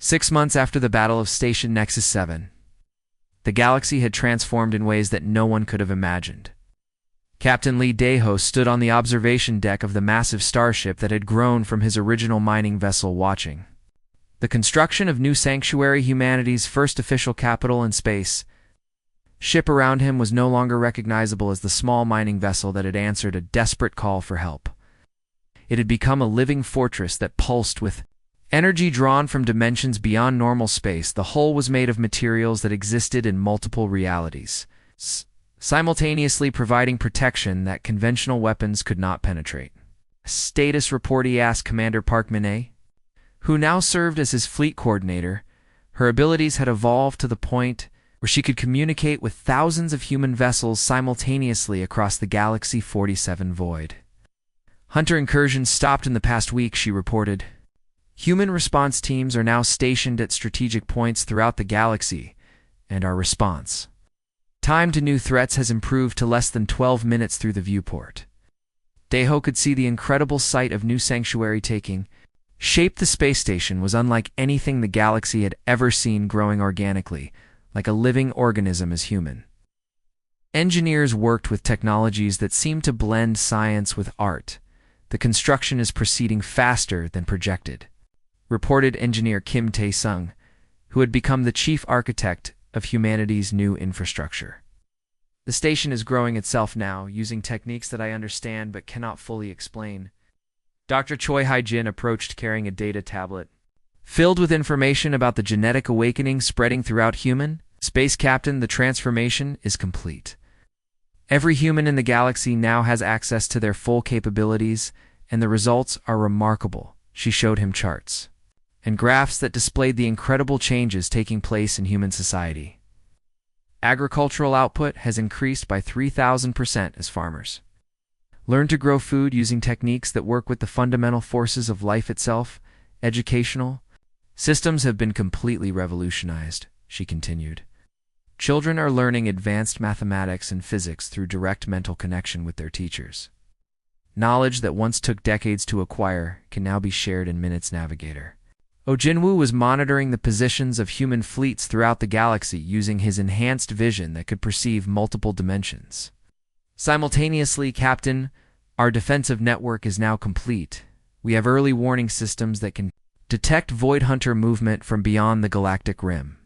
6 months after the Battle of Station Nexus 7, the galaxy had transformed in ways that no one could have imagined. Captain Lee Daeho stood on the observation deck of the massive starship that had grown from his original mining vessel watching. The construction of New Sanctuary, humanity's first official capital in space, ship around him was no longer recognizable as the small mining vessel that had answered a desperate call for help. It had become a living fortress that pulsed with energy drawn from dimensions beyond normal space. The hull was made of materials that existed in multiple realities, simultaneously providing protection that conventional weapons could not penetrate. Status report, he asked Commander Park Min-ae, who now served as his fleet coordinator. Her abilities had evolved to the point where she could communicate with thousands of human vessels simultaneously across the Galaxy 47 void. Hunter incursions stopped in the past week, she reported. Human response teams are now stationed at strategic points throughout the galaxy, and our response time to new threats has improved to less than 12 minutes through the viewport. Daeho could see the incredible sight of New Sanctuary taking shape. The space station was unlike anything the galaxy had ever seen, growing organically, like a living organism as human. Engineers worked with technologies that seemed to blend science with art. The construction is proceeding faster than projected, reported engineer Kim Tae-sung, who had become the chief architect of humanity's new infrastructure. The station is growing itself now, using techniques that I understand but cannot fully explain. Dr. Choi Hai-jin approached carrying a data tablet filled with information about the genetic awakening spreading throughout human space. Captain, the transformation is complete. Every human in the galaxy now has access to their full capabilities, and the results are remarkable. She showed him charts and graphs that displayed the incredible changes taking place in human society. Agricultural output has increased by 3,000% as farmers learn to grow food using techniques that work with the fundamental forces of life itself. Educational systems have been completely revolutionized, she continued. Children are learning advanced mathematics and physics through direct mental connection with their teachers. Knowledge that once took decades to acquire can now be shared in minutes. Navigator Oh Jinwoo was monitoring the positions of human fleets throughout the galaxy using his enhanced vision that could perceive multiple dimensions simultaneously. Captain, our defensive network is now complete. We have early warning systems that can detect Void Hunter movement from beyond the galactic rim.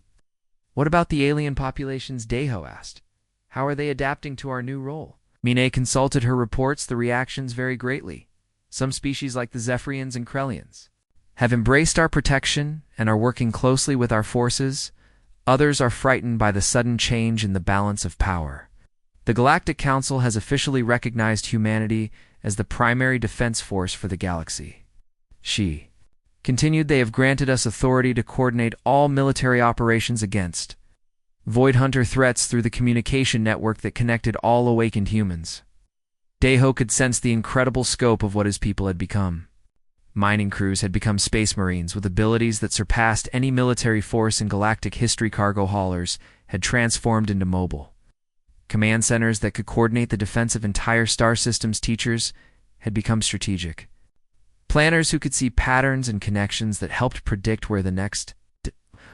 What about the alien populations? Daeho asked. How are they adapting to our new role? Min-ae consulted her reports. The reactions vary greatly. Some species, like the Zephyrians and Krellians, have embraced our protection and are working closely with our forces. Others are frightened by the sudden change in the balance of power. The Galactic Council has officially recognized humanity as the primary defense force for the galaxy. She continued, they have granted us authority to coordinate all military operations against Void Hunter threats through the communication network that connected all awakened humans. Daeho could sense the incredible scope of what his people had become. Mining crews had become space marines with abilities that surpassed any military force in galactic history. Cargo haulers had transformed into mobile command centers that could coordinate the defense of entire star systems. Teachers had become strategic planners who could see patterns and connections that helped predict where the next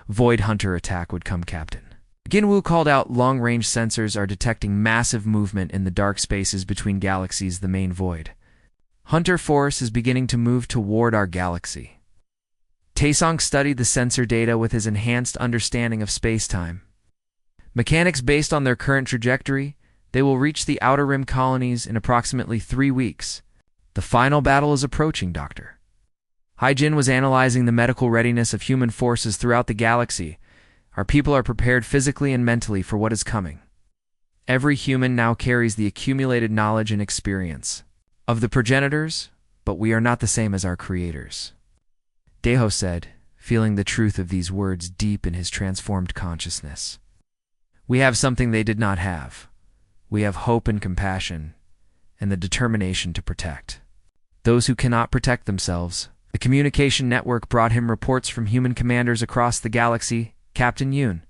Void Hunter attack would come. Captain Ginwoo called out, long-range sensors are detecting massive movement in the dark spaces between galaxies. The main Void Hunter force is beginning to move toward our galaxy. Taesong studied the sensor data with his enhanced understanding of space-time mechanics. Based on their current trajectory, they will reach the Outer Rim colonies in approximately 3 weeks. The final battle is approaching. Dr. Hai-jin was analyzing the medical readiness of human forces throughout the galaxy. Our people are prepared physically and mentally for what is coming. Every human now carries the accumulated knowledge and experience of the progenitors, but we are not the same as our creators, Daeho said, feeling the truth of these words deep in his transformed consciousness. We have something they did not have. We have hope and compassion, and the determination to protect those who cannot protect themselves. The communication network brought him reports from human commanders across the galaxy. Captain Yoon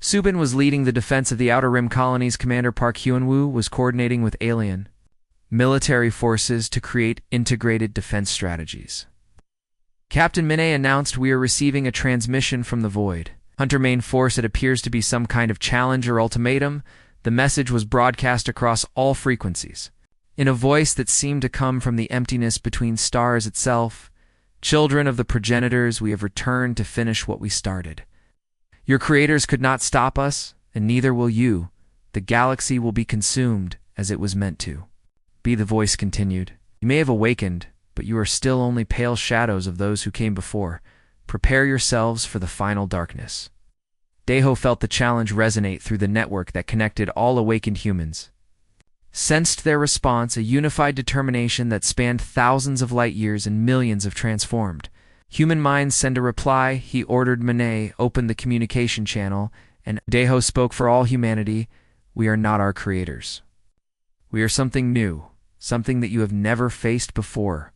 Subin was leading the defense of the Outer Rim colonies. Commander Park Hyun-woo was coordinating with alien military forces to create integrated defense strategies. Captain Minay announced, "We are receiving a transmission from the void. Hunter Main Force, it appears to be some kind of challenge or ultimatum." The message was broadcast across all frequencies, in a voice that seemed to come from the emptiness between stars itself. "Children of the progenitors, we have returned to finish what we started. Your creators could not stop us, and neither will you. The galaxy will be consumed as it was meant to be," the voice continued. "You may have awakened, but you are still only pale shadows of those who came before. Prepare yourselves for the final darkness." Deho felt the challenge resonate through the network that connected all awakened humans. Sensed their response, a unified determination that spanned thousands of light years and millions of transformed human minds. "Send a reply," he ordered. Minay opened the communication channel, and Deho spoke for all humanity. "We are not our creators. We are something new, something that you have never faced before.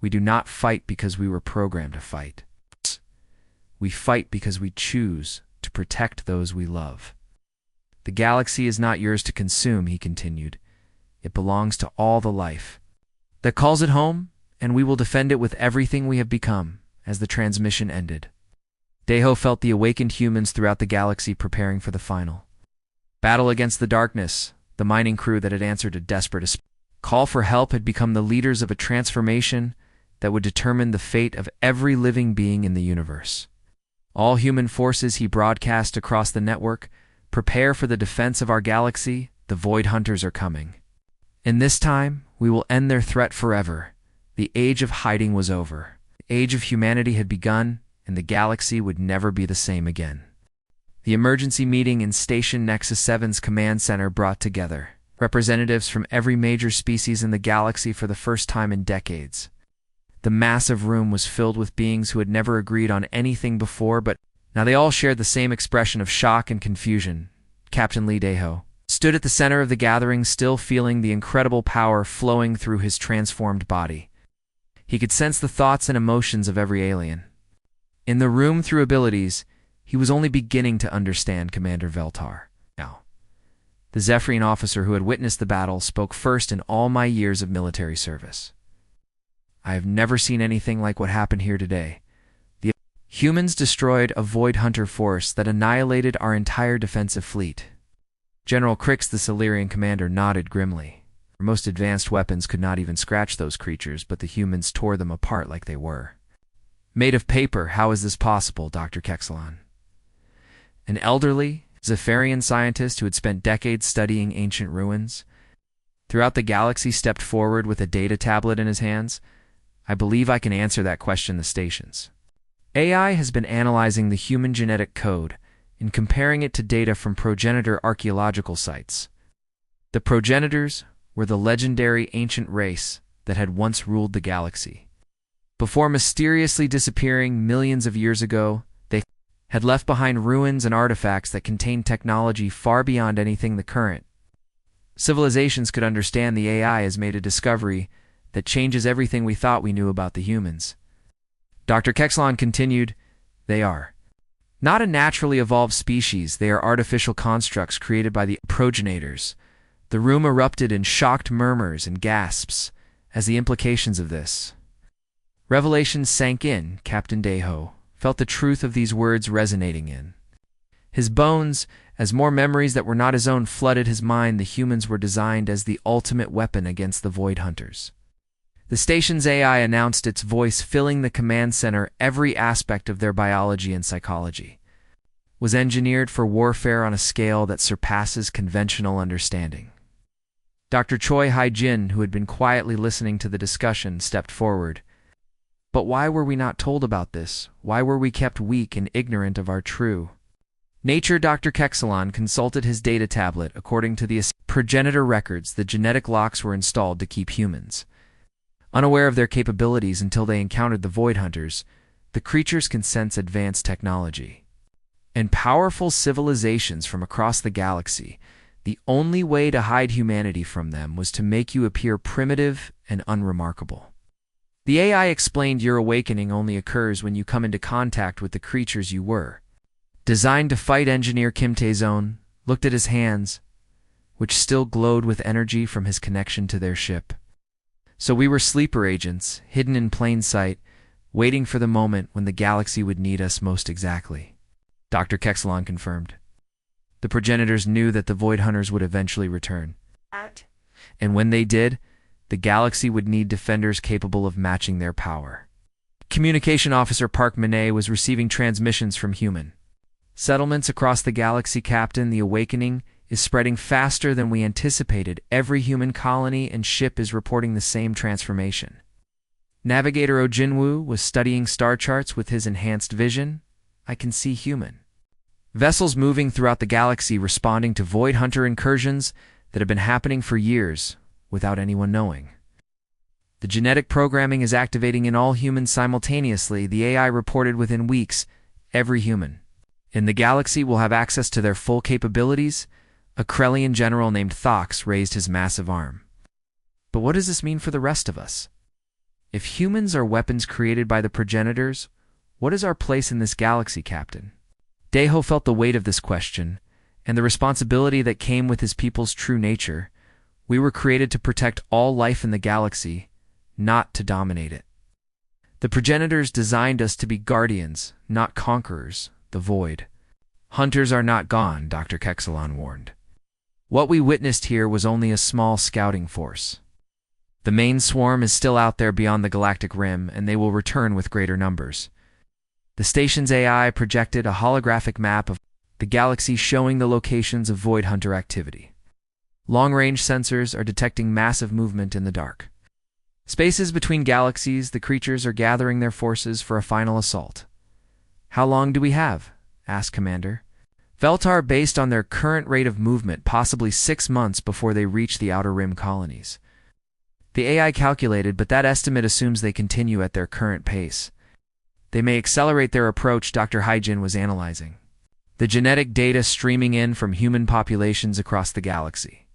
We do not fight because we were programmed to fight. We fight because we choose to protect those we love. The galaxy is not yours to consume," he continued. "It belongs to all the life that calls it home, and we will defend it with everything we have become." As the transmission ended, Deho felt the awakened humans throughout the galaxy preparing for the final battle against the darkness. The mining crew that had answered a desperate call for help had become the leaders of a transformation that would determine the fate of every living being in the universe. "All human forces," he broadcast across the network, "prepare for the defense of our galaxy. The Void Hunters are coming. And this time, we will end their threat forever. The age of hiding was over. The age of humanity had begun, and the galaxy would never be the same again." The emergency meeting in Station Nexus 7's command center brought together representatives from every major species in the galaxy for the first time in decades. The massive room was filled with beings who had never agreed on anything before, but now they all shared the same expression of shock and confusion. Captain Lee Deho stood at the center of the gathering, still feeling the incredible power flowing through his transformed body. He could sense the thoughts and emotions of every alien in the room through abilities. He was only beginning to understand Commander Veltar now. The Zephyrian officer who had witnessed the battle spoke first. "In all my years of military service, I have never seen anything like what happened here today. The humans destroyed a Void Hunter force that annihilated our entire defensive fleet." General Crix, the Silurian commander, nodded grimly. "Our most advanced weapons could not even scratch those creatures, but the humans tore them apart like they were made of paper. How is this possible, Dr. Kexalon?" An elderly Zephyrian scientist who had spent decades studying ancient ruins throughout the galaxy stepped forward with a data tablet in his hands. "I believe I can answer that question." The station's AI has been analyzing the human genetic code and comparing it to data from progenitor archaeological sites. The progenitors were the legendary ancient race that had once ruled the galaxy. Before mysteriously disappearing millions of years ago, they had left behind ruins and artifacts that contained technology far beyond anything the current civilizations could understand. The AI has made a discovery that changes everything we thought we knew about the humans. Dr. Kexalon continued, "They are not a naturally evolved species. They are artificial constructs created by the progenitors." The room erupted in shocked murmurs and gasps as the implications of this revelation sank in. Captain Deho felt the truth of these words resonating in his bones as more memories that were not his own flooded his mind. The humans were designed as the ultimate weapon against the Void Hunters. The station's AI announced, its voice filling the command center. "Every aspect of their biology and psychology was engineered for warfare on a scale that surpasses conventional understanding." Dr. Choi Hai-jin, who had been quietly listening to the discussion, stepped forward. "But why were we not told about this? Why were we kept weak and ignorant of our true nature?" Dr. Kexalon consulted his data tablet. According to the progenitor records, the genetic locks were installed to keep humans unaware of their capabilities until they encountered the Void Hunters. The creatures can sense advanced technology and powerful civilizations from across the galaxy. The only way to hide humanity from them was to make you appear primitive and unremarkable. The AI explained, "Your awakening only occurs when you come into contact with the creatures you were designed to fight." Engineer Kim Tae-zone looked at his hands, which still glowed with energy from his connection to their ship. "So we were sleeper agents, hidden in plain sight, waiting for the moment when the galaxy would need us most exactly. Dr. Kexelon confirmed. The progenitors knew that the Void Hunters would eventually return. And when they did, the galaxy would need defenders capable of matching their power. Communication Officer Park Manet was receiving transmissions from human settlements across the galaxy. Captain, the awakening is spreading faster than we anticipated. Every human colony and ship is reporting the same transformation. Navigator Ojinwu was studying star charts with his enhanced vision. I can see human vessels moving throughout the galaxy, responding to Void Hunter incursions that have been happening for years without anyone knowing. The genetic programming is activating in all humans simultaneously. The AI reported within weeks, every human in the galaxy will have access to their full capabilities. A Krellian general named Thox raised his massive arm. But what does this mean for the rest of us? If humans are weapons created by the progenitors, what is our place in this galaxy, Captain? Deho felt the weight of this question, and the responsibility that came with his people's true nature. We were created to protect all life in the galaxy, not to dominate it. The progenitors designed us to be guardians, not conquerors. The Void Hunters are not gone, Dr. Kexelon warned. What we witnessed here was only a small scouting force. The main swarm is still out there beyond the galactic rim, and they will return with greater numbers. The station's AI projected a holographic map of the galaxy showing the locations of Void Hunter activity. Long-range sensors are detecting massive movement in the dark spaces between galaxies. The creatures are gathering their forces for a final assault. How long do we have? Asked Commander Veltar. Based on their current rate of movement, possibly 6 months before they reach the Outer Rim colonies. The AI calculated, but that estimate assumes they continue at their current pace. They may accelerate their approach. Dr. Hyjin was analyzing the genetic data streaming in from human populations across the galaxy.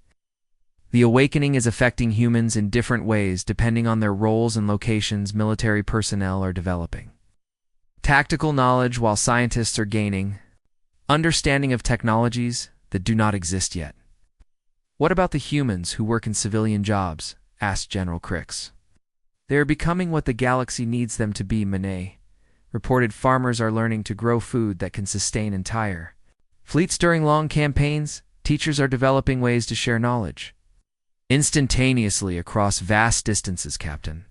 The awakening is affecting humans in different ways depending on their roles and locations. Military personnel are developing tactical knowledge, while scientists are gaining understanding of technologies that do not exist yet. What about the humans who work in civilian jobs? Asked General Crix. They are becoming what the galaxy needs them to be, Manet reported. Farmers are learning to grow food that can sustain entire fleets during long campaigns. Teachers are developing ways to share knowledge instantaneously across vast distances, Captain.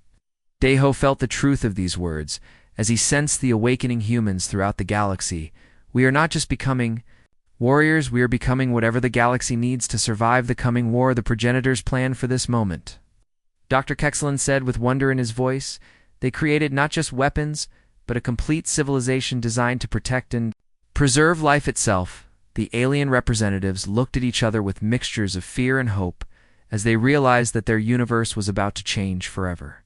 Deho felt the truth of these words as he sensed the awakening humans throughout the galaxy. We are not just becoming warriors, we are becoming whatever the galaxy needs to survive the coming war. The progenitors planned for this moment. Dr. Kexelon said with wonder in his voice. They created not just weapons, but a complete civilization designed to protect and preserve life itself. The alien representatives looked at each other with mixtures of fear and hope as they realized that their universe was about to change forever.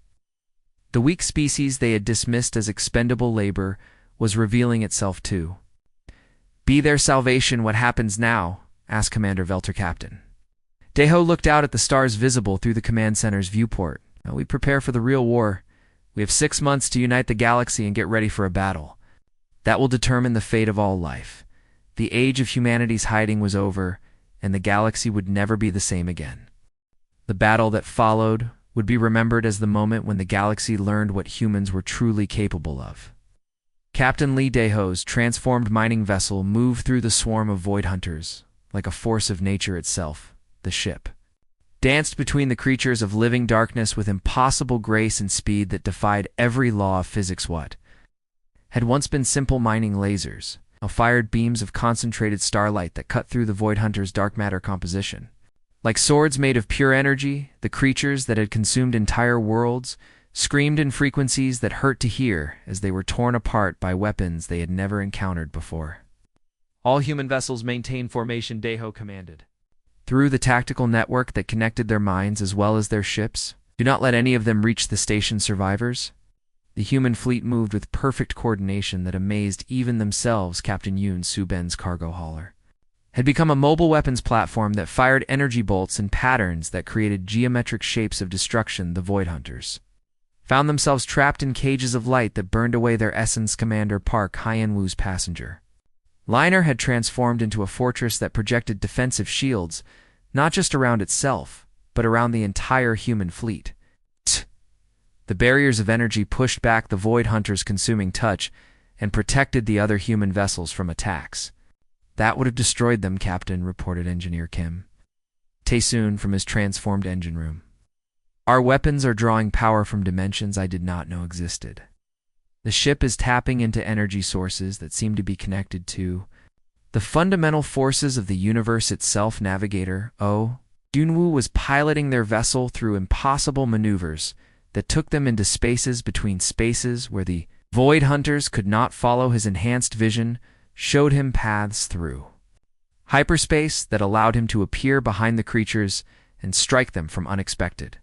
The weak species they had dismissed as expendable labor was revealing itself too. Be their salvation. What happens now? Asked Commander Veltar. Captain Deho looked out at the stars visible through the command center's viewport. We prepare for the real war. We have 6 months to unite the galaxy and get ready for a battle that will determine the fate of all life. The age of humanity's hiding was over, and the galaxy would never be the same again. The battle that followed would be remembered as the moment when the galaxy learned what humans were truly capable of. Captain Lee Deho's transformed mining vessel moved through the swarm of Void Hunters like a force of nature itself. The ship danced between the creatures of living darkness with impossible grace and speed that defied every law of physics. What had once been simple mining lasers now fired beams of concentrated starlight that cut through the Void Hunters' dark matter composition. Like swords made of pure energy, the creatures that had consumed entire worlds screamed in frequencies that hurt to hear as they were torn apart by weapons they had never encountered before. All human vessels maintain formation, Deho commanded. Through the tactical network that connected their minds as well as their ships, do not let any of them reach the station survivors. The human fleet moved with perfect coordination that amazed even themselves. Captain Yoon Su-ben's cargo hauler had become a mobile weapons platform that fired energy bolts in patterns that created geometric shapes of destruction. The Void Hunters found themselves trapped in cages of light that burned away their essence. Commander Park Hyen-woo's passenger liner had transformed into a fortress that projected defensive shields, not just around itself, but around the entire human fleet. The barriers of energy pushed back the Void Hunter's consuming touch and protected the other human vessels from attacks. "That would have destroyed them, Captain," reported Engineer Kim Tae-soon from his transformed engine room. "Our weapons are drawing power from dimensions I did not know existed. The ship is tapping into energy sources that seem to be connected to the fundamental forces of the universe itself." Navigator Junwoo was piloting their vessel through impossible maneuvers that took them into spaces between spaces where the Void Hunters could not follow. His enhanced vision showed him paths through hyperspace that allowed him to appear behind the creatures and strike them from unexpected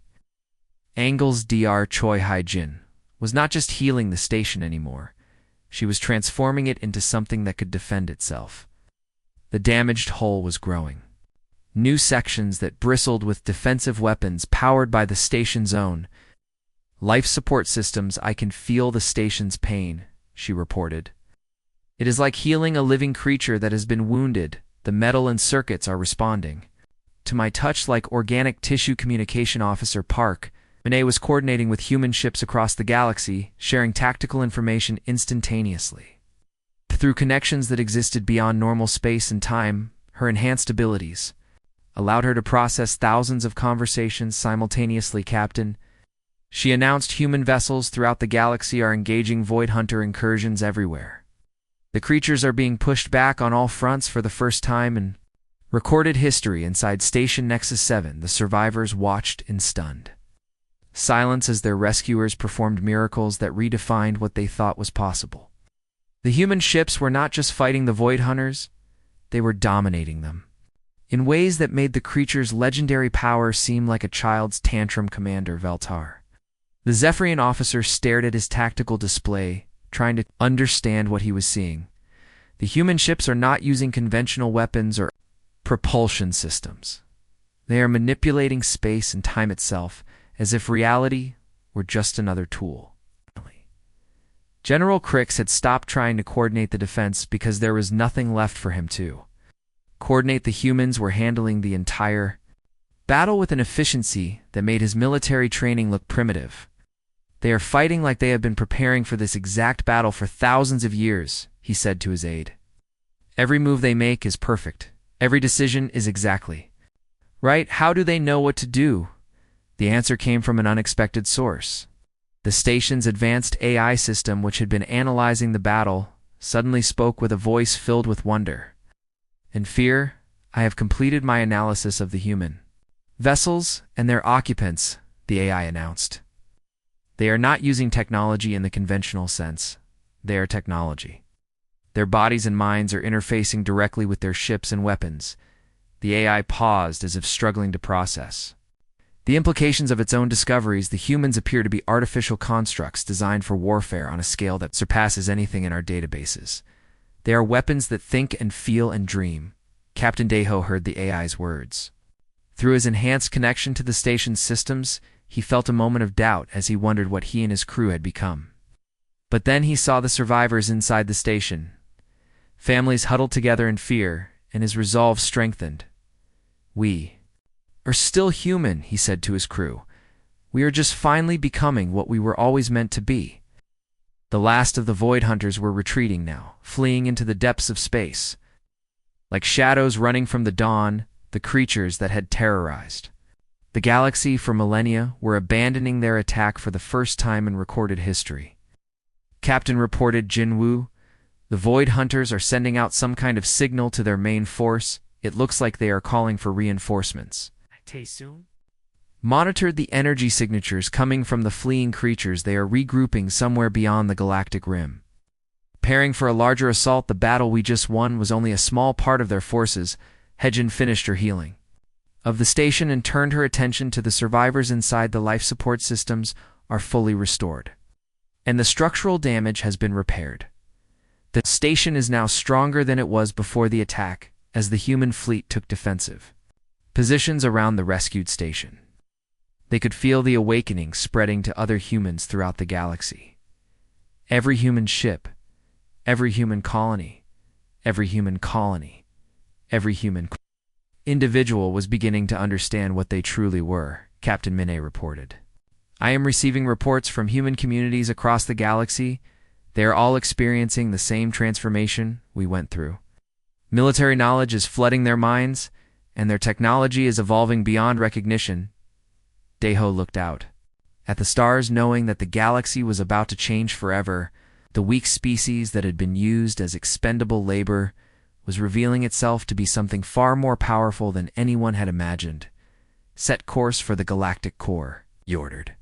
angles. Dr. Choi Hai-jin was not just healing the station anymore. She was transforming it into something that could defend itself. The damaged hull was growing. New sections that bristled with defensive weapons powered by the station's own life support systems. "I can feel the station's pain," she reported. "It is like healing a living creature that has been wounded. The metal and circuits are responding to my touch like organic tissue." Communication Officer Park Min-ae was coordinating with human ships across the galaxy, sharing tactical information instantaneously. Through connections that existed beyond normal space and time, her enhanced abilities allowed her to process thousands of conversations simultaneously. "Captain," she announced, "human vessels throughout the galaxy are engaging Void Hunter incursions everywhere. The creatures are being pushed back on all fronts for the first time in recorded history." Inside Station Nexus 7, the survivors watched in stunned silence as their rescuers performed miracles that redefined what they thought was possible. The human ships were not just fighting the Void Hunters, they were dominating them in ways that made the creature's legendary power seem like a child's tantrum. Commander Veltar, the Zephyrian officer, stared at his tactical display, trying to understand what he was seeing. The human ships are not using conventional weapons or propulsion systems. They are manipulating space and time itself, as if reality were just another tool. General Crix had stopped trying to coordinate the defense because there was nothing left for him to coordinate. The humans were handling the entire battle with an efficiency that made his military training look primitive. "They are fighting like they have been preparing for this exact battle for thousands of years," he said to his aide. "Every move they make is perfect. Every decision is exactly right. How do they know what to do?" The answer came from an unexpected source. The station's advanced AI system, which had been analyzing the battle, suddenly spoke with a voice filled with wonder and fear. "I have completed my analysis of the human vessels and their occupants," the AI announced. "They are not using technology in the conventional sense. They are technology. Their bodies and minds are interfacing directly with their ships and weapons." The AI paused as if struggling to process the implications of its own discoveries. "The humans appear to be artificial constructs designed for warfare on a scale that surpasses anything in our databases. They are weapons that think and feel and dream." Captain Daeho heard the AI's words. Through his enhanced connection to the station's systems, he felt a moment of doubt as he wondered what he and his crew had become. But then he saw the survivors inside the station. Families huddled together in fear, and his resolve strengthened. "We are still human," he said to his crew. "We are just finally becoming what we were always meant to be." The last of the Void Hunters were retreating now, fleeing into the depths of space. Like shadows running from the dawn, the creatures that had terrorized the galaxy for millennia were abandoning their attack for the first time in recorded history. "Captain," reported Jinwoo, "the Void Hunters are sending out some kind of signal to their main force. It looks like they are calling for reinforcements." Tae-soon monitored the energy signatures coming from the fleeing creatures. "They are regrouping somewhere beyond the galactic rim, preparing for a larger assault. The battle we just won was only a small part of their forces." Hejin finished her healing of the station and turned her attention to the survivors inside. "The life support systems are fully restored, and the structural damage has been repaired. The station is now stronger than it was before the attack, as the human fleet took defensive positions around the rescued station." They could feel the awakening spreading to other humans throughout the galaxy. Every human ship, every human colony, every human colony, every human individual was beginning to understand what they truly were, Captain Min-ae reported. I am receiving reports from human communities across the galaxy. They are all experiencing the same transformation we went through. Military knowledge is flooding their minds, and their technology is evolving beyond recognition. Deho looked out at the stars, knowing that the galaxy was about to change forever. The weak species that had been used as expendable labor was revealing itself to be something far more powerful than anyone had imagined. Set course for the Galactic core, he ordered.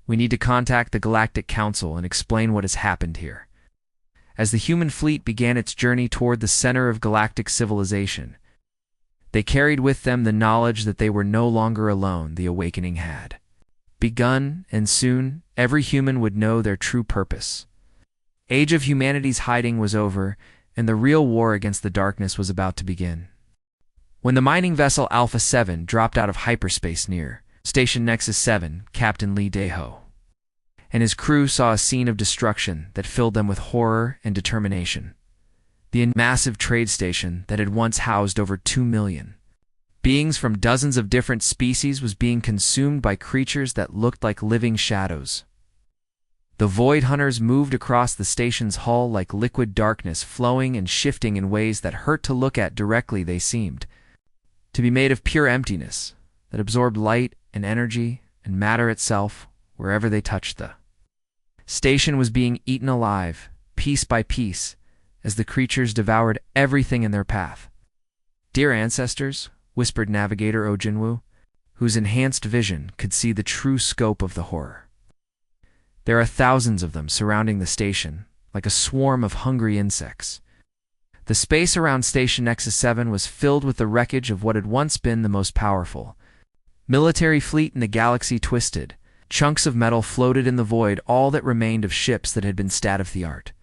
We need to contact the Galactic Council and explain what has happened here. As the human fleet began its journey toward the center of galactic civilization, they carried with them the knowledge that they were no longer alone. The awakening had begun, and soon every human would know their true purpose. Age of humanity's hiding was over, and the real war against the darkness was about to begin. When the mining vessel Alpha 7 dropped out of hyperspace near Station Nexus 7, Captain Lee Deho and his crew saw a scene of destruction that filled them with horror and determination. The massive trade station that had once housed over 2 million beings from dozens of different species was being consumed by creatures that looked like living shadows. The Void Hunters moved across the station's hull like liquid darkness, flowing and shifting in ways that hurt to look at directly. They seemed to be made of pure emptiness that absorbed light and energy and matter itself wherever they touched. The station was being eaten alive, piece by piece, as the creatures devoured everything in their path. "Dear ancestors," whispered Navigator Ojinwu, whose enhanced vision could see the true scope of the horror. "There are thousands of them surrounding the station, like a swarm of hungry insects." The space around Station Nexus 7 was filled with the wreckage of what had once been the most powerful military fleet in the galaxy. Twisted chunks of metal floated in the void, all that remained of ships that had been state-of-the-art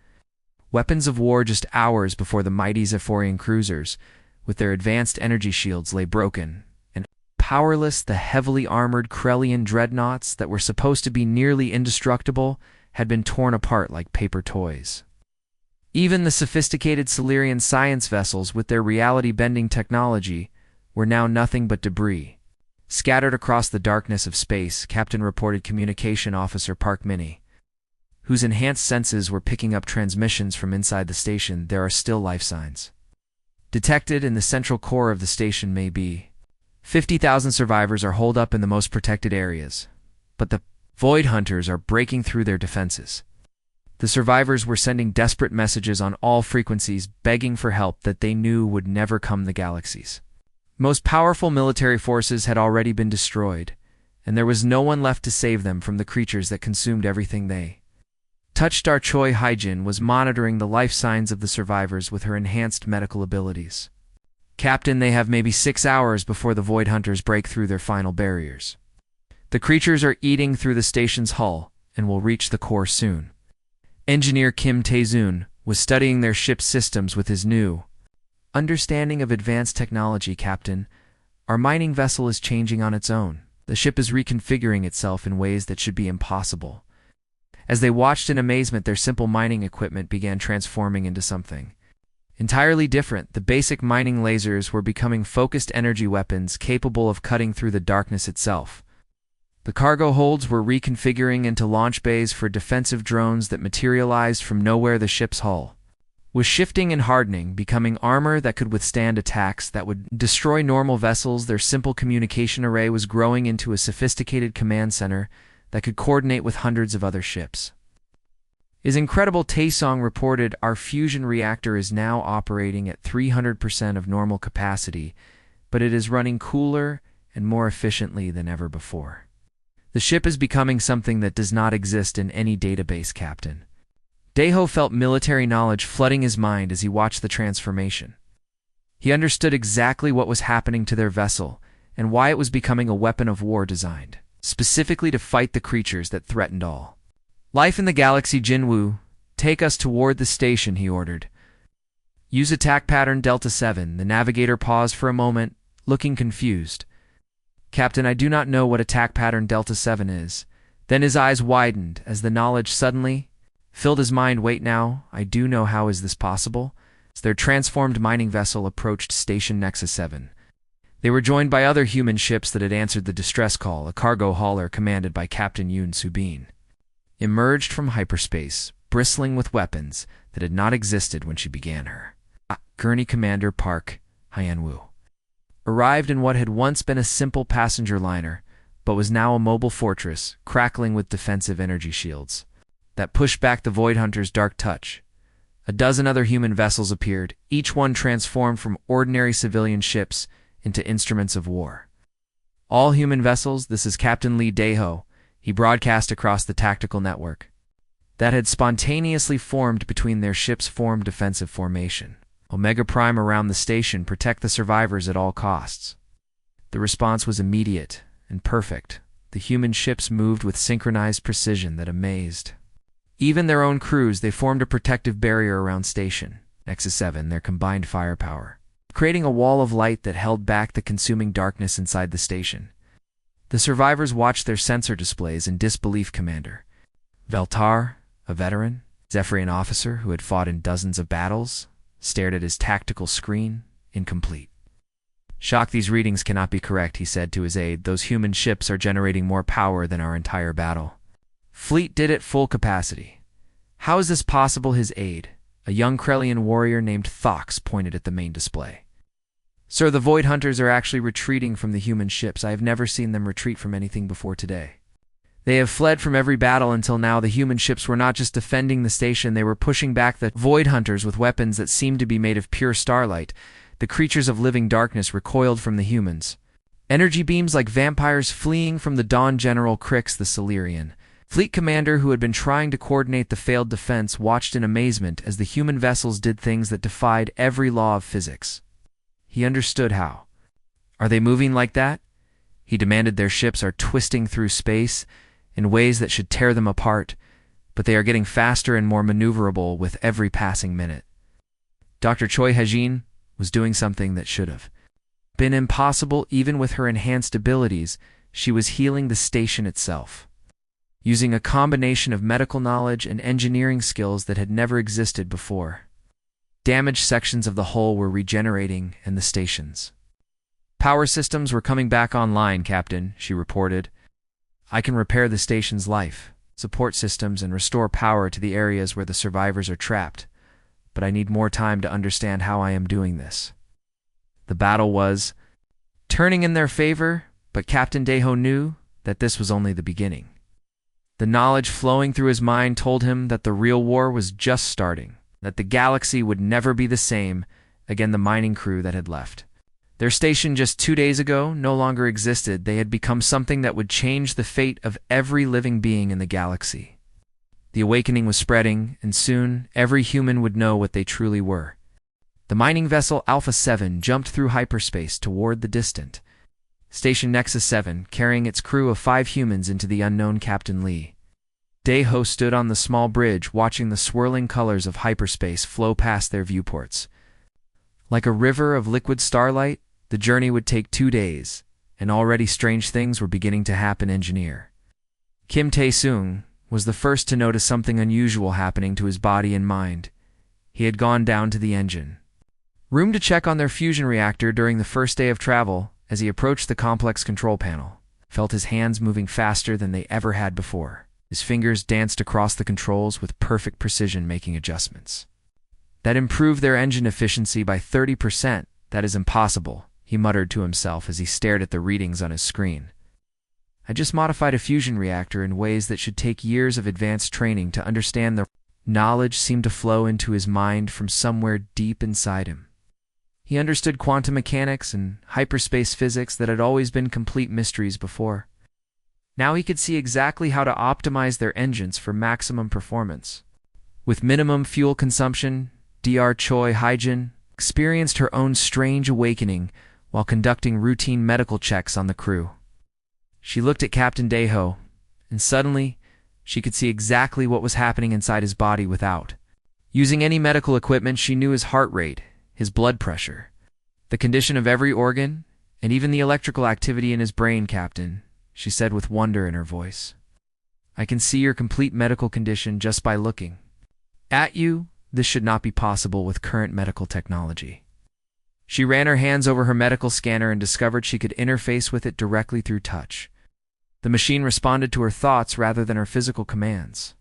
weapons of war. Just hours before, the mighty Zephyrian cruisers, with their advanced energy shields, lay broken and powerless. The heavily armored Krellian dreadnoughts that were supposed to be nearly indestructible had been torn apart like paper toys. Even the sophisticated Solarian science vessels with their reality-bending technology were now nothing but debris. Scattered across the darkness of space, Captain reported Communication Officer Park Minnie, whose enhanced senses were picking up transmissions from inside the station. There are still life signs detected in the central core of the station. Maybe 50,000 survivors are holed up in the most protected areas, but the Void Hunters are breaking through their defenses. The survivors were sending desperate messages on all frequencies, begging for help that they knew would never come. The galaxy's most powerful military forces had already been destroyed, and there was no one left to save them from the creatures that consumed everything they touched. Our Choi Hyjin was monitoring the life signs of the survivors with her enhanced medical abilities. "Captain, they have maybe 6 hours before the Void Hunters break through their final barriers. The creatures are eating through the station's hull and will reach the core soon." Engineer Kim Tae-zoon was studying their ship's systems with his new understanding of advanced technology. "Captain, our mining vessel is changing on its own. The ship is reconfiguring itself in ways that should be impossible." As they watched in amazement, their simple mining equipment began transforming into something entirely different. The basic mining lasers were becoming focused energy weapons capable of cutting through the darkness itself. The cargo holds were reconfiguring into launch bays for defensive drones that materialized from nowhere. The ship's hull was shifting and hardening, becoming armor that could withstand attacks that would destroy normal vessels. Their simple communication array was growing into a sophisticated command center that could coordinate with hundreds of other ships. "Is incredible," Taesong reported. "Our fusion reactor is now operating at 300% of normal capacity, but it is running cooler and more efficiently than ever before. The ship is becoming something that does not exist in any database." Captain Deho felt military knowledge flooding his mind as he watched the transformation. He understood exactly what was happening to their vessel and why it was becoming a weapon of war designed specifically to fight the creatures that threatened all life in the galaxy. "Jinwoo, take us toward the station," he ordered. "Use attack pattern Delta 7. The navigator paused for a moment, looking confused. "Captain, I do not know what attack pattern Delta 7 is." Then his eyes widened as the knowledge suddenly filled his mind. "Wait now, I do know. How is this possible?" As their transformed mining vessel approached Station Nexus 7, They were joined by other human ships that had answered the distress call, a cargo hauler commanded by Captain Yoon Subin. Emerged from hyperspace, bristling with weapons that had not existed when she began her. Gurney Commander Park Hyenwoo arrived in what had once been a simple passenger liner, but was now a mobile fortress, crackling with defensive energy shields that pushed back the Void Hunter's dark touch. A dozen other human vessels appeared, each one transformed from ordinary civilian ships into instruments of war. All human vessels, this is Captain Lee Dae-ho, he broadcast across the tactical network, that had spontaneously formed between their ships formed defensive formation. Omega Prime around the station, protect the survivors at all costs. The response was immediate and perfect. The human ships moved with synchronized precision that amazed even their own crews. They formed a protective barrier around Station Nexus 7, their combined firepower, creating a wall of light that held back the consuming darkness inside the station. The survivors watched their sensor displays in disbelief. Commander Veltar, a veteran, Zephyr, an officer who had fought in dozens of battles, stared at his tactical screen, incomplete. Shock, these readings cannot be correct, he said to his aide. Those human ships are generating more power than our entire battle fleet did at full capacity. How is this possible? His aide, a young Krellian warrior named Thox, pointed at the main display. Sir, the Void Hunters are actually retreating from the human ships. I have never seen them retreat from anything before today. They have fled from every battle until now. The human ships were not just defending the station, they were pushing back the Void Hunters with weapons that seemed to be made of pure starlight. The creatures of living darkness recoiled from the humans. Energy beams like vampires fleeing from the Dawn. General Crix, the Solarian fleet commander who had been trying to coordinate the failed defense, watched in amazement as the human vessels did things that defied every law of physics. He understood how. Are they moving like that? He demanded. Their ships are twisting through space in ways that should tear them apart, but they are getting faster and more maneuverable with every passing minute. Dr. Choi Hajin was doing something that should have been impossible. Even with her enhanced abilities, she was healing the station itself, using a combination of medical knowledge and engineering skills that had never existed before. Damaged sections of the hull were regenerating, and the station's power systems were coming back online. Captain, she reported. I can repair the station's life support systems and restore power to the areas where the survivors are trapped, but I need more time to understand how I am doing this. The battle was turning in their favor, but Captain Dae-ho knew that this was only the beginning. The knowledge flowing through his mind told him that the real war was just starting, that the galaxy would never be the same again. The mining crew that had left their station just 2 days ago no longer existed. They had become something that would change the fate of every living being in the galaxy. The awakening was spreading, and soon every human would know what they truly were. The mining vessel Alpha 7 jumped through hyperspace toward the distant Station Nexus 7, carrying its crew of 5 humans into the unknown. Captain Lee Dae-ho stood on the small bridge, watching the swirling colors of hyperspace flow past their viewports. Like a river of liquid starlight, the journey would take 2 days, and already strange things were beginning to happen. Engineer Kim Tae-sung was the first to notice something unusual happening to his body and mind. He had gone down to the engine room to check on their fusion reactor during the first day of travel. As he approached the complex control panel, felt his hands moving faster than they ever had before. His fingers danced across the controls with perfect precision, making adjustments that improved their engine efficiency by 30%. That is impossible, he muttered to himself as he stared at the readings on his screen. I just modified a fusion reactor in ways that should take years of advanced training to understand. The knowledge seemed to flow into his mind from somewhere deep inside him. He understood quantum mechanics and hyperspace physics that had always been complete mysteries before. Now he could see exactly how to optimize their engines for maximum performance. With minimum fuel consumption, Dr. Choi Hajin experienced her own strange awakening while conducting routine medical checks on the crew. She looked at Captain Dae-ho, and suddenly she could see exactly what was happening inside his body without using any medical equipment. She knew his heart rate, his blood pressure, the condition of every organ, and even the electrical activity in his brain. Captain, she said with wonder in her voice, I can see your complete medical condition just by looking at you. This should not be possible with current medical technology. She ran her hands over her medical scanner and discovered she could interface with it directly through touch. The machine responded to her thoughts rather than her physical commands.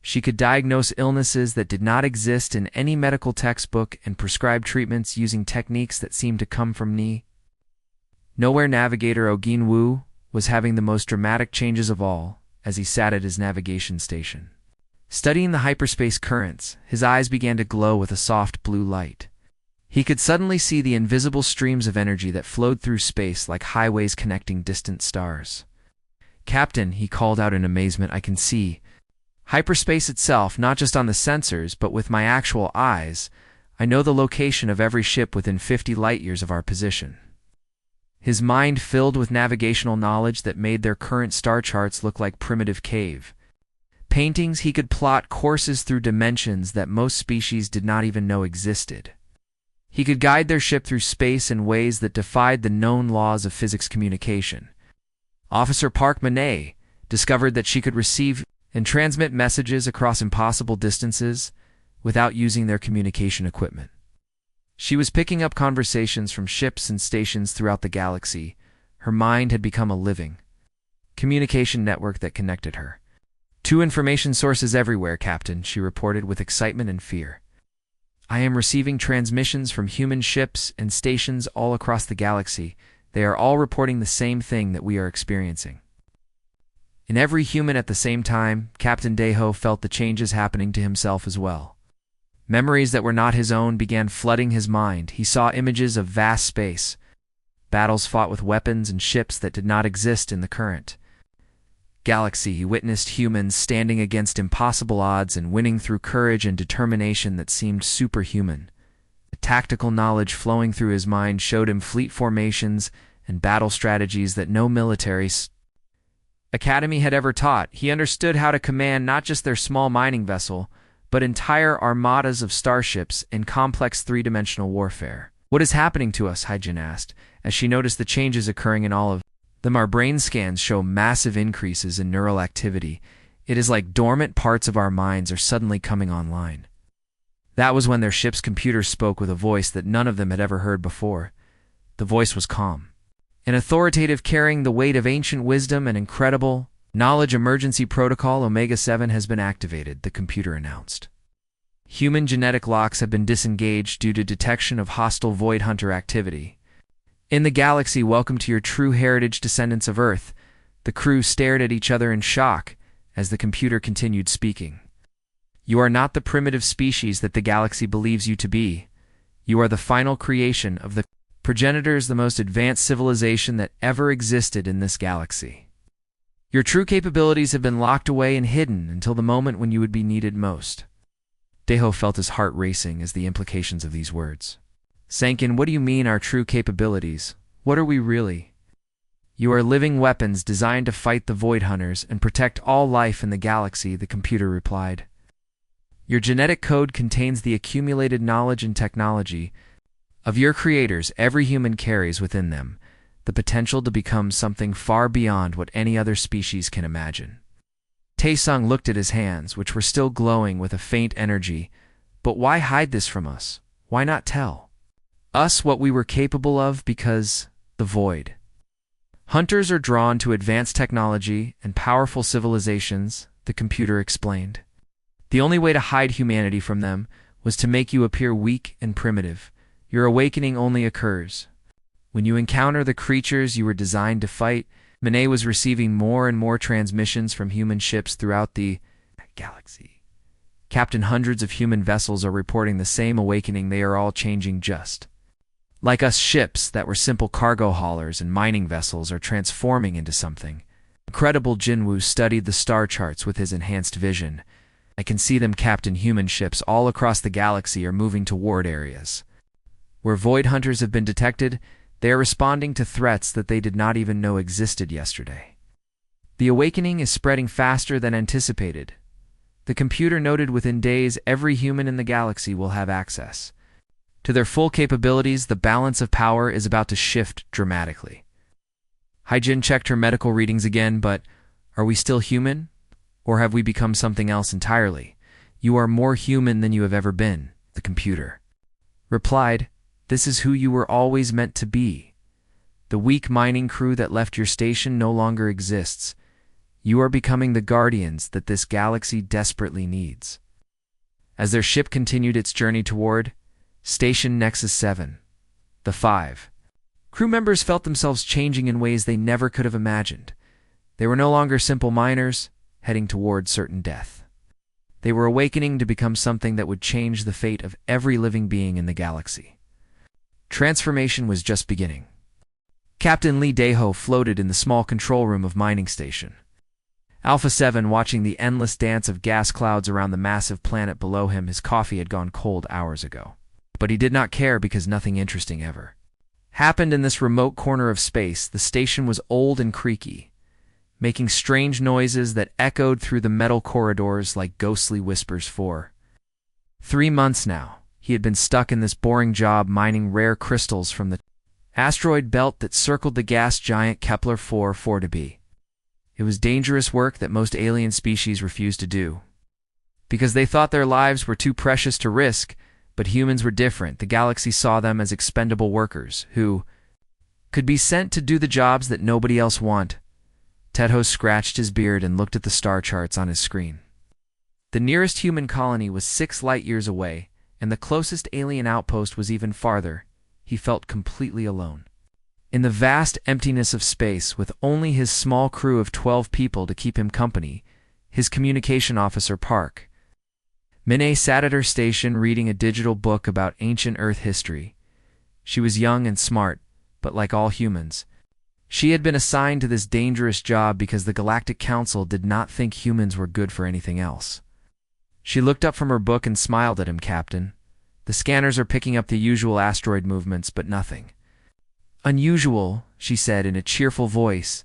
She could diagnose illnesses that did not exist in any medical textbook and prescribe treatments using techniques that seemed to come from Ni. Nowhere Navigator Ogin Wu was having the most dramatic changes of all as he sat at his navigation station. Studying the hyperspace currents, his eyes began to glow with a soft blue light. He could suddenly see the invisible streams of energy that flowed through space like highways connecting distant stars. "Captain," he called out in amazement, "I can see hyperspace itself, not just on the sensors, but with my actual eyes. I know the location of every ship within 50 light-years of our position." His mind filled with navigational knowledge that made their current star charts look like primitive cave paintings. He could plot courses through dimensions that most species did not even know existed. He could guide their ship through space in ways that defied the known laws of physics communication. Officer Park Manet discovered that she could receive and transmit messages across impossible distances without using their communication equipment. She was picking up conversations from ships and stations throughout the galaxy. Her mind had become a living communication network that connected her. "Two information sources everywhere, Captain," she reported with excitement and fear. "I am receiving transmissions from human ships and stations all across the galaxy. They are all reporting the same thing that we are experiencing." In every human at the same time, Captain Deho felt the changes happening to himself as well. Memories that were not his own began flooding his mind. He saw images of vast space, battles fought with weapons and ships that did not exist in the current galaxy. He witnessed humans standing against impossible odds and winning through courage and determination that seemed superhuman. The tactical knowledge flowing through his mind showed him fleet formations and battle strategies that no military academy had ever taught. He understood how to command not just their small mining vessel, but entire armadas of starships in complex three-dimensional warfare. "What is happening to us?" Hyjin asked, as she noticed the changes occurring in all of them. "Our brain scans show massive increases in neural activity. It is like dormant parts of our minds are suddenly coming online." That was when their ship's computer spoke with a voice that none of them had ever heard before. The voice was calm and authoritative, carrying the weight of ancient wisdom and incredible knowledge. "Emergency protocol Omega-7 has been activated," the computer announced. "Human genetic locks have been disengaged due to detection of hostile Void Hunter activity. In the galaxy, welcome to your true heritage, descendants of Earth." The crew stared at each other in shock as the computer continued speaking. "You are not the primitive species that the galaxy believes you to be. You are the final creation of the progenitors, the most advanced civilization that ever existed in this galaxy. Your true capabilities have been locked away and hidden until the moment when you would be needed most." Deho felt his heart racing as the implications of these words sank in. "What do you mean, our true capabilities? What are we really?" "You are living weapons designed to fight the Void Hunters and protect all life in the galaxy," the computer replied. "Your genetic code contains the accumulated knowledge and technology of your creators. Every human carries within them the potential to become something far beyond what any other species can imagine." Taesung looked at his hands, which were still glowing with a faint energy. "But why hide this from us? Why not tell us what we were capable of? Because the Void Hunters are drawn to advanced technology and powerful civilizations," the computer explained. "The only way to hide humanity from them was to make you appear weak and primitive. Your awakening only occurs when you encounter the creatures you were designed to fight." Manet was receiving more and more transmissions from human ships throughout the galaxy. "Captain, hundreds of human vessels are reporting the same awakening. They are all changing just like us. Ships that were simple cargo haulers and mining vessels are transforming into something incredible." Jinwoo studied the star charts with his enhanced vision. "I can see them, Captain. Human ships all across the galaxy are moving toward areas where Void Hunters have been detected. They are responding to threats that they did not even know existed yesterday. The awakening is spreading faster than anticipated." The computer noted. "Within days, every human in the galaxy will have access to their full capabilities. The balance of power is about to shift dramatically." Hyjin checked her medical readings again. "But are we still human? Or have we become something else entirely?" "You are more human than you have ever been," the computer replied. This is who you were always meant to be. The weak mining crew that left your station no longer exists. You are becoming the guardians that this galaxy desperately needs." As their ship continued its journey toward Station Nexus 7, the 5 crew members felt themselves changing in ways they never could have imagined. They were no longer simple miners, heading toward certain death. They were awakening to become something that would change the fate of every living being in the galaxy. Transformation was just beginning. Captain Lee Daeho floated in the small control room of Mining Station. Alpha 7 watching the endless dance of gas clouds around the massive planet below him. His coffee had gone cold hours ago. But he did not care because nothing interesting ever happened in this remote corner of space. The station was old and creaky, making strange noises that echoed through the metal corridors like ghostly whispers. For 3 months now, he had been stuck in this boring job mining rare crystals from the asteroid belt that circled the gas giant Kepler 4b. It was dangerous work that most alien species refused to do, because they thought their lives were too precious to risk. But humans were different. The galaxy saw them as expendable workers who could be sent to do the jobs that nobody else wanted. Tedho scratched his beard and looked at the star charts on his screen. The nearest human colony was 6 light-years away, and the closest alien outpost was even farther. He felt completely alone. In the vast emptiness of space, with only his small crew of 12 people to keep him company, his communication officer Park Minnie sat at her station reading a digital book about ancient Earth history. She was young and smart, but like all humans, she had been assigned to this dangerous job because the Galactic Council did not think humans were good for anything else. She looked up from her book and smiled at him. "Captain, the scanners are picking up the usual asteroid movements, but nothing unusual," she said in a cheerful voice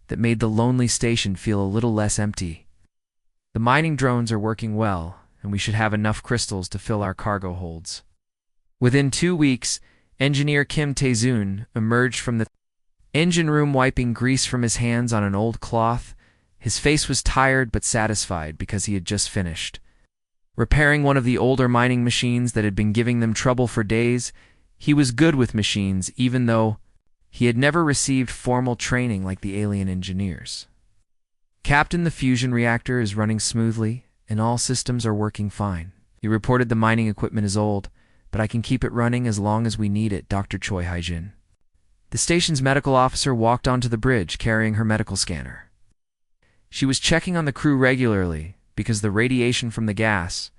that made the lonely station feel a little less empty. "The mining drones are working well, and we should have enough crystals to fill our cargo holds." Within 2 weeks, engineer Kim Tae-zoon emerged from the engine room wiping grease from his hands on an old cloth. His face was tired but satisfied because he had just finished repairing one of the older mining machines that had been giving them trouble for days. He was good with machines, even though he had never received formal training like the alien engineers. "Captain, the fusion reactor is running smoothly, and all systems are working fine. He reported the mining equipment is old, but I can keep it running as long as we need it." Dr. Choi Haijin, the station's medical officer, walked onto the bridge carrying her medical scanner. She was checking on the crew regularly because the radiation from the gas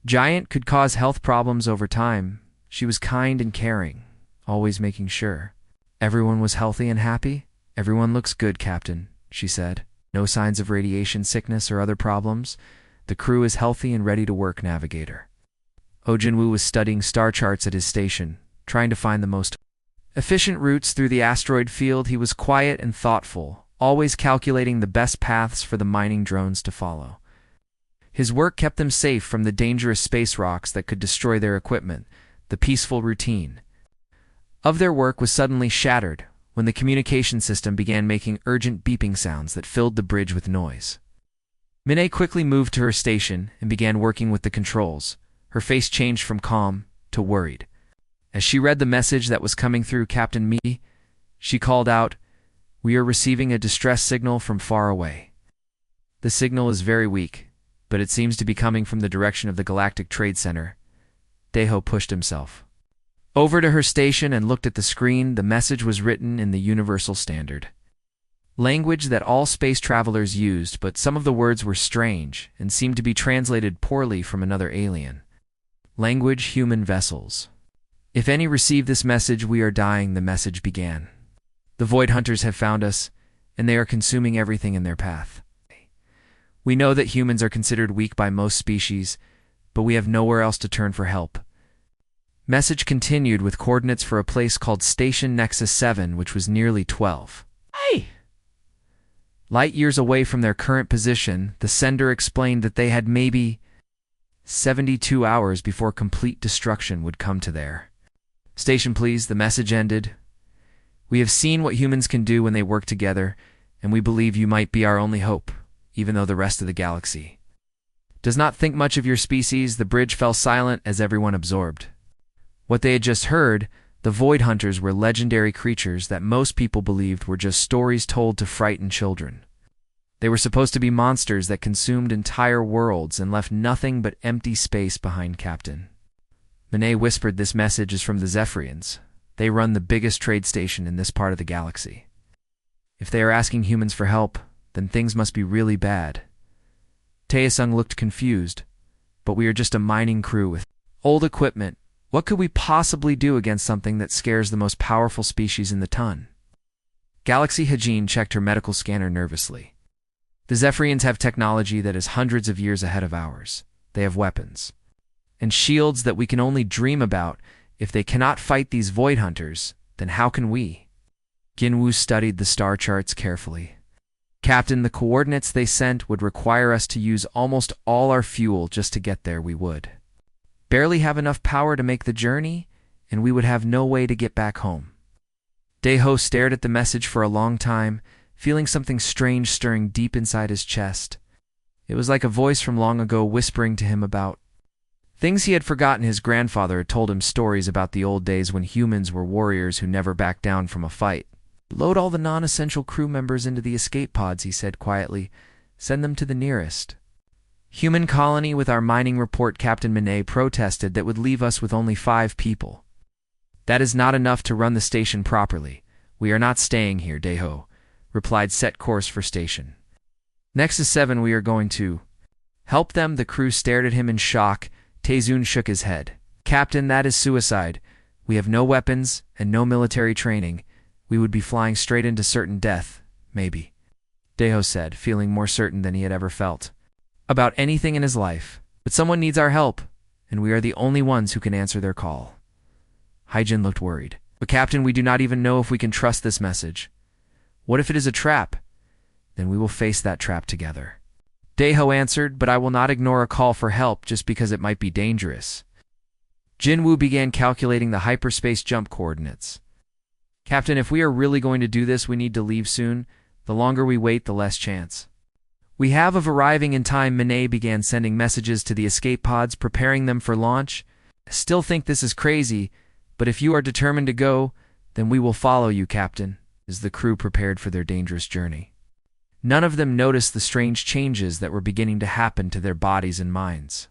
giant could cause health problems over time. She was kind and caring, always making sure everyone was healthy and happy. "Everyone looks good, Captain," she said. "No signs of radiation sickness or other problems. The crew is healthy and ready to work." Navigator Oh Jin-woo was studying star charts at his station, trying to find the most efficient routes through the asteroid field. He was quiet and thoughtful, always calculating the best paths for the mining drones to follow. His work kept them safe from the dangerous space rocks that could destroy their equipment. The peaceful routine of their work was suddenly shattered when the communication system began making urgent beeping sounds that filled the bridge with noise. Minnie quickly moved to her station and began working with the controls. Her face changed from calm to worried. As she read the message that was coming through Captain Mi, she called out, "We are receiving a distress signal from far away. The signal is very weak, but it seems to be coming from the direction of the Galactic Trade Center." Daeho pushed himself over to her station and looked at the screen. The message was written in the Universal Standard language that all space travelers used, but some of the words were strange and seemed to be translated poorly from another alien language. "Human vessels. If any receive this message, we are dying," the message began. "The Void Hunters have found us, and they are consuming everything in their path. We know that humans are considered weak by most species, but we have nowhere else to turn for help." Message continued with coordinates for a place called Station Nexus 7, which was nearly 12 light-years away from their current position. The sender explained that they had maybe 72 hours before complete destruction would come to their station. "Please," the message ended. "We have seen what humans can do when they work together, and we believe you might be our only hope, even though the rest of the galaxy does not think much of your species." The bridge fell silent as everyone absorbed What they had just heard, the Void Hunters were legendary creatures that most people believed were just stories told to frighten children. They were supposed to be monsters that consumed entire worlds and left nothing but empty space behind, Captain. Monet whispered, "This message is from the Zephyrians. They run the biggest trade station in this part of the galaxy. If they are asking humans for help, then things must be really bad." Taesung looked confused. "But we are just a mining crew with old equipment. What could we possibly do against something that scares the most powerful species in the ton?" Galaxy Hajin checked her medical scanner nervously. "The Zephyrians have technology that is hundreds of years ahead of ours. They have weapons and shields that we can only dream about. If they cannot fight these Void Hunters, then how can we?" Ginwoo studied the star charts carefully. "Captain, the coordinates they sent would require us to use almost all our fuel just to get there. We would barely have enough power to make the journey, and we would have no way to get back home." Daeho stared at the message for a long time, feeling something strange stirring deep inside his chest. It was like a voice from long ago whispering to him about things he had forgotten. His grandfather had told him stories about the old days when humans were warriors who never backed down from a fight. "Load all the non-essential crew members into the escape pods," he said quietly. "Send them to the nearest human colony with our mining report." Captain Monet protested. "That would leave us with only 5 people. That is not enough to run the station properly. We are not staying here," Daeho replied. "Set course for station Nexus 7. We are going to help them." The crew stared at him in shock. Taezun shook his head. "Captain, that is suicide. We have no weapons and no military training. We would be flying straight into certain death, maybe," Daeho said, feeling more certain than he had ever felt about anything in his life. "But someone needs our help, and we are the only ones who can answer their call." Hyjin looked worried. "But Captain, we do not even know if we can trust this message. What if it is a trap? Then we will face that trap together," Daeho answered. "But I will not ignore a call for help just because it might be dangerous." Jinwoo began calculating the hyperspace jump coordinates. "Captain, if we are really going to do this, we need to leave soon. The longer we wait, the less chance we have of arriving in time." Monet began sending messages to the escape pods, preparing them for launch. "I still think this is crazy, but if you are determined to go, then we will follow you, Captain," as the crew prepared for their dangerous journey. None of them noticed the strange changes that were beginning to happen to their bodies and minds.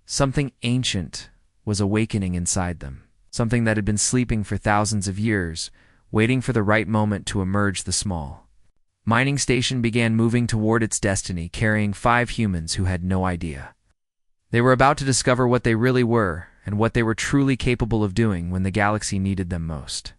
Something ancient was awakening inside them, something that had been sleeping for thousands of years, waiting for the right moment to emerge. The small mining station began moving toward its destiny, carrying 5 humans who had no idea. They were about to discover what they really were and what they were truly capable of doing when the galaxy needed them most.